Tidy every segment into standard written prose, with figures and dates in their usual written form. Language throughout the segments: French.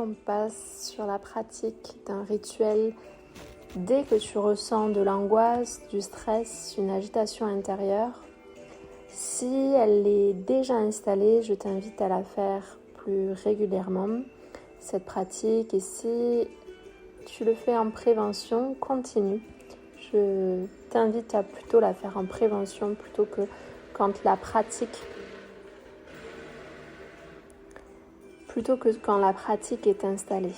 On passe sur la pratique d'un rituel. Dès que tu ressens de l'angoisse, du stress, une agitation intérieure, si elle est déjà installée, je t'invite à la faire plus régulièrement, cette pratique. Et si tu le fais en prévention, continue. Je t'invite à plutôt la faire en prévention plutôt que quand la pratique est installée.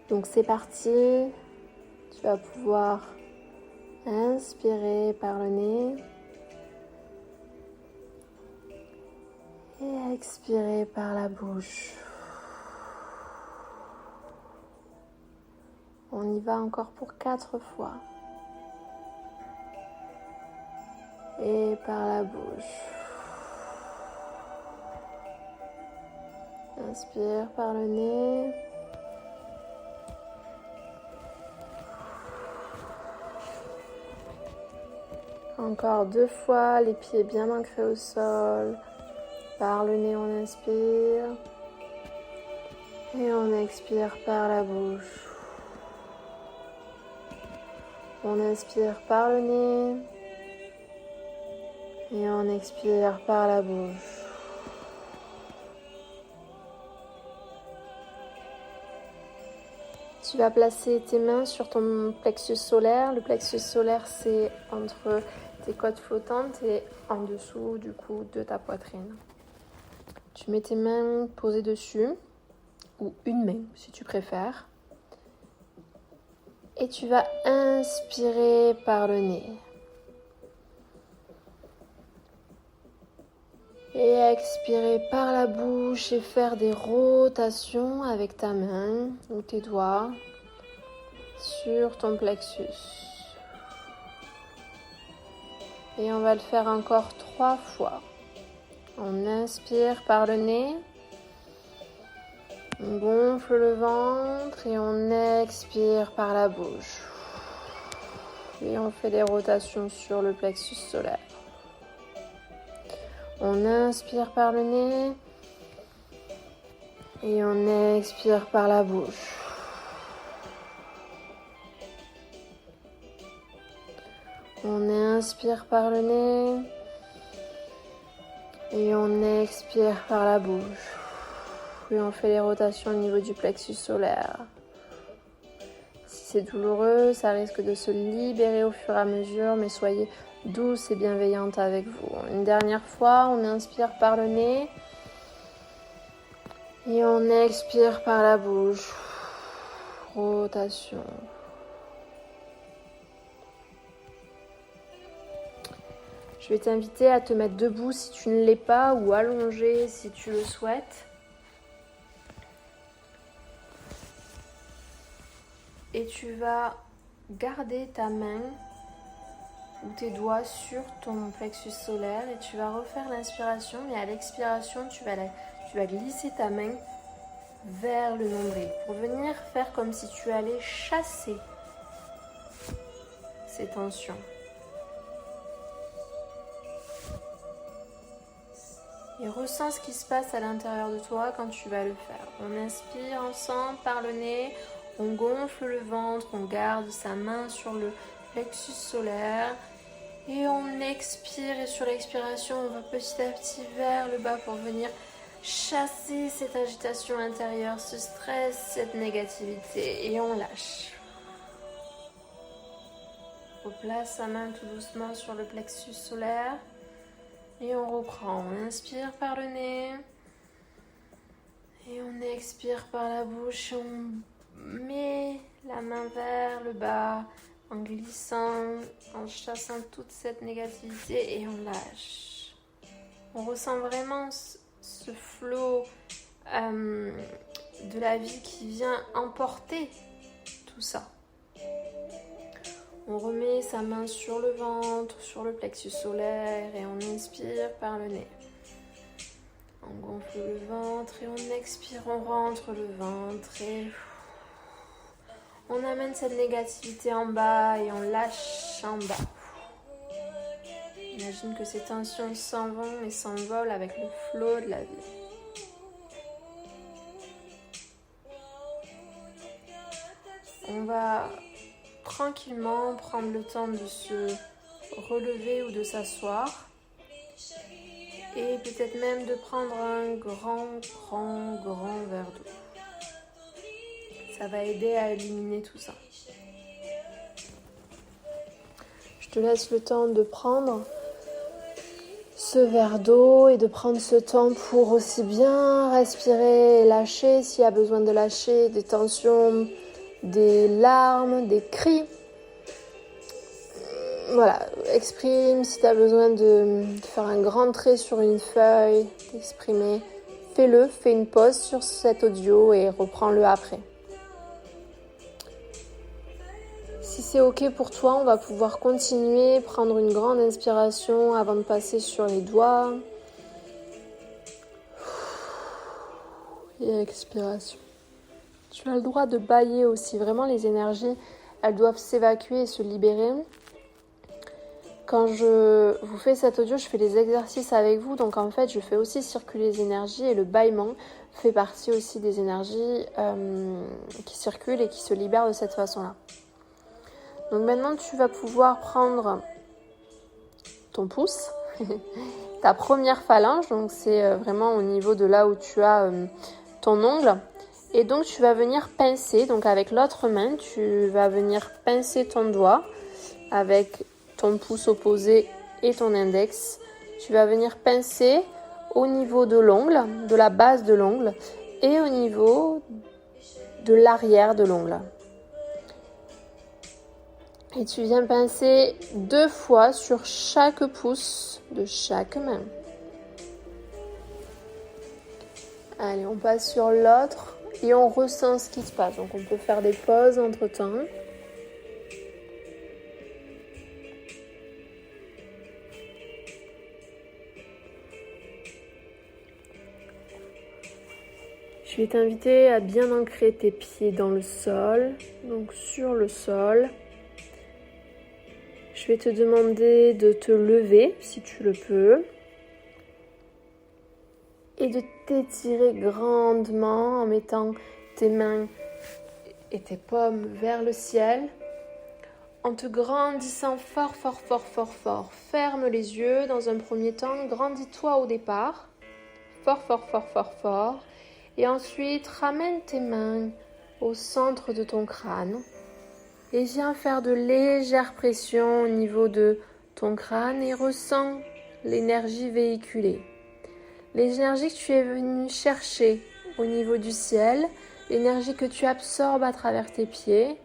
Donc c'est parti, tu vas pouvoir inspirer par le nez et expirer par la bouche. On y va encore pour 4 fois. Et par la bouche. Inspire par le nez. Encore 2 fois, les pieds bien ancrés au sol. Par le nez, on inspire. Et on expire par la bouche. On inspire par le nez. Et on expire par la bouche. Tu vas placer tes mains sur ton plexus solaire. Le plexus solaire, c'est entre tes côtes flottantes et en dessous du coup de ta poitrine. Tu mets tes mains posées dessus, ou une main si tu préfères. Et tu vas inspirer par le nez. Et expirer par la bouche et faire des rotations avec ta main ou tes doigts sur ton plexus. Et on va le faire encore 3 fois. On inspire par le nez. On gonfle le ventre et on expire par la bouche. Et on fait des rotations sur le plexus solaire. On inspire par le nez et on expire par la bouche. On inspire par le nez et on expire par la bouche. Et on fait les rotations au niveau du plexus solaire. Si c'est douloureux, ça risque de se libérer au fur et à mesure, mais soyez douce et bienveillante avec vous. Une dernière fois, on inspire par le nez et on expire par la bouche. Rotation. Je vais t'inviter à te mettre debout si tu ne l'es pas ou allongé si tu le souhaites. Et tu vas garder ta main ou tes doigts sur ton plexus solaire et tu vas refaire l'inspiration et à l'expiration tu vas glisser ta main vers le nombril pour venir faire comme si tu allais chasser ces tensions. Et ressens ce qui se passe à l'intérieur de toi quand tu vas le faire. On inspire ensemble par le nez, on gonfle le ventre, on garde sa main sur le plexus solaire. Et on expire et sur l'expiration, on va petit à petit vers le bas pour venir chasser cette agitation intérieure, ce stress, cette négativité. Et on lâche. On place sa main tout doucement sur le plexus solaire. Et on reprend. On inspire par le nez. Et on expire par la bouche. On met la main vers le bas. En glissant, en chassant toute cette négativité et on lâche. On ressent vraiment ce flot de la vie qui vient emporter tout ça. On remet sa main sur le ventre, sur le plexus solaire et on inspire par le nez. On gonfle le ventre et on expire, on rentre le ventre et... On amène cette négativité en bas et on lâche en bas. Imagine que ces tensions s'en vont et s'envolent avec le flot de la vie. On va tranquillement prendre le temps de se relever ou de s'asseoir. Et peut-être même de prendre un grand verre d'eau. Ça va aider à éliminer tout ça. Je te laisse le temps de prendre ce verre d'eau et de prendre ce temps pour aussi bien respirer et lâcher s'il y a besoin de lâcher des tensions, des larmes, des cris. Voilà, exprime si tu as besoin de faire un grand trait sur une feuille, d'exprimer. Fais-le, fais une pause sur cet audio et reprends-le après. Si c'est ok pour toi, on va pouvoir continuer, prendre une grande inspiration avant de passer sur les doigts. Et expiration. Tu as le droit de bâiller aussi. Vraiment, les énergies, elles doivent s'évacuer et se libérer. Quand je vous fais cet audio, je fais les exercices avec vous. Donc en fait, je fais aussi circuler les énergies et le bâillement fait partie aussi des énergies qui circulent et qui se libèrent de cette façon-là. Donc maintenant, tu vas pouvoir prendre ton pouce, ta première phalange. Donc c'est vraiment au niveau de là où tu as ton ongle. Et donc tu vas venir pincer. Donc avec l'autre main, tu vas venir pincer ton doigt avec ton pouce opposé et ton index. Tu vas venir pincer au niveau de l'ongle, de la base de l'ongle et au niveau de l'arrière de l'ongle. Et tu viens pincer 2 fois sur chaque pouce de chaque main. Allez, on passe sur l'autre et on ressent ce qui se passe. Donc on peut faire des pauses entre temps. Je vais t'inviter à bien ancrer tes pieds dans le sol, donc sur le sol. Je vais te demander de te lever si tu le peux et de t'étirer grandement en mettant tes mains et tes paumes vers le ciel. En te grandissant fort. Ferme les yeux dans un premier temps, grandis-toi au départ. Fort. Et ensuite, ramène tes mains au centre de ton crâne. Et viens faire de légères pressions au niveau de ton crâne et ressens l'énergie véhiculée. L'énergie que tu es venu chercher au niveau du ciel, l'énergie que tu absorbes à travers tes pieds.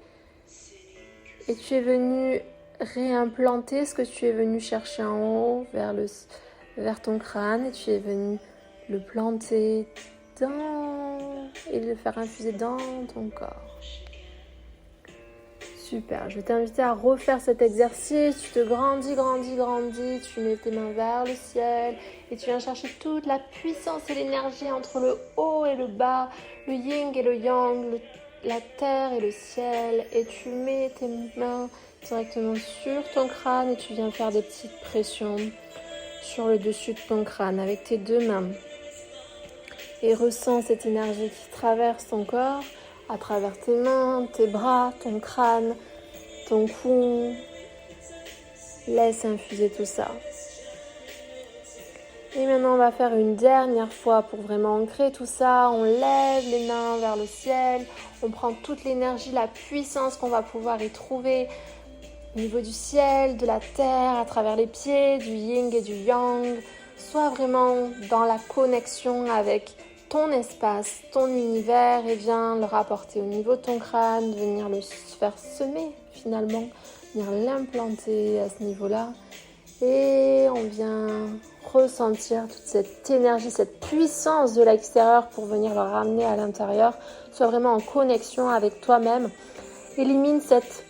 Et tu es venu réimplanter ce que tu es venu chercher en haut vers ton crâne. Et tu es venu le planter et le faire infuser dans ton corps. Super, je vais t'inviter à refaire cet exercice. Tu te grandis, tu mets tes mains vers le ciel et tu viens chercher toute la puissance et l'énergie entre le haut et le bas, le yin et le yang, la terre et le ciel. Et tu mets tes mains directement sur ton crâne et tu viens faire des petites pressions sur le dessus de ton crâne avec tes 2 mains. Et ressens cette énergie qui traverse ton corps à travers tes mains, tes bras, ton crâne, ton cou. Laisse infuser tout ça. Et maintenant, on va faire une dernière fois pour vraiment ancrer tout ça. On lève les mains vers le ciel. On prend toute l'énergie, la puissance qu'on va pouvoir y trouver au niveau du ciel, de la terre, à travers les pieds, du yin et du yang. Sois vraiment dans la connexion avec ton espace, ton univers et viens le rapporter au niveau de ton crâne, venir le faire semer finalement, venir l'implanter à ce niveau-là et on vient ressentir toute cette énergie, cette puissance de l'extérieur pour venir le ramener à l'intérieur. Sois vraiment en connexion avec toi-même. Élimine cette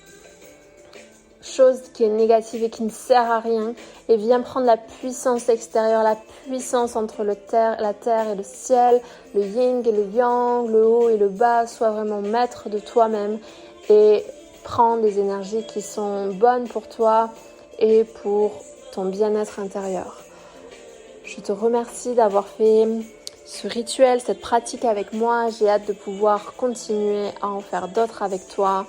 chose qui est négative et qui ne sert à rien et viens prendre la puissance extérieure, la puissance entre la terre et le ciel, le yin et le yang, le haut et le bas. Sois vraiment maître de toi-même et prends des énergies qui sont bonnes pour toi et pour ton bien-être intérieur. Je te remercie d'avoir fait ce rituel, cette pratique avec moi. J'ai hâte de pouvoir continuer à en faire d'autres avec toi.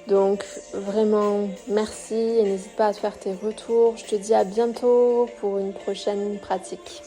Donc vraiment merci et n'hésite pas à te faire tes retours. Je te dis à bientôt pour une prochaine pratique.